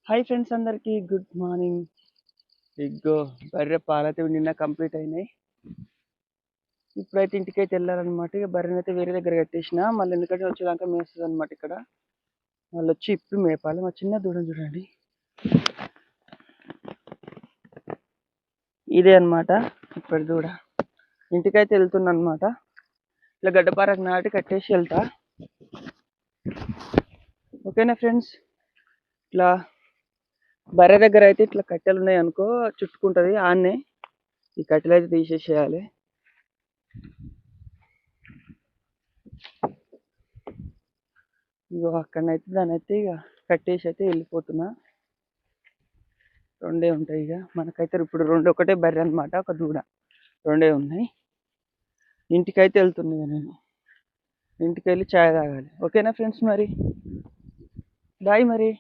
Hi friends, అందరికీ good morning. ఇగ్గో బర్రె పాలైతే నిన్న కంప్లీట్ అయినాయి. ఇప్పుడైతే ఇంటికైతే వెళ్ళాలన్నమాట. ఇక బర్రెని అయితే వేరే దగ్గర కట్టేసిన, మళ్ళీ ఎందుకంటే వచ్చేదాకా మేస్తుంది అనమాట. ఇక్కడ వాళ్ళు వచ్చి ఇప్పుడు మేపాలి. మా చిన్న దూడం చూడండి, ఇదే అనమాట ఇప్పుడు దూడ. ఇంటికైతే వెళ్తున్నా అనమాట. ఇట్లా గడ్డపారకు నాటి కట్టేసి వెళ్తా. ఓకేనా ఫ్రెండ్స్? ఇట్లా బర్రె దగ్గర అయితే ఇట్లా కట్టెలు ఉన్నాయి అనుకో, చుట్టుకుంటుంది. ఆన్నే ఈ కట్టెలు అయితే తీసేసేయాలి. ఇగో అక్కడనైతే దాని అయితే ఇక కట్టేసి అయితే వెళ్ళిపోతున్నా. రెండే ఉంటాయి ఇక మనకైతే. ఇప్పుడు రెండు, ఒకటే బర్రె అనమాట, ఒక దూడ, రెండే ఉన్నాయి. ఇంటికైతే వెళ్తున్నాయి. నేను ఇంటికి వెళ్ళి చాయ్ తాగాలి. ఓకేనా ఫ్రెండ్స్? మరి బాయ్ మరి.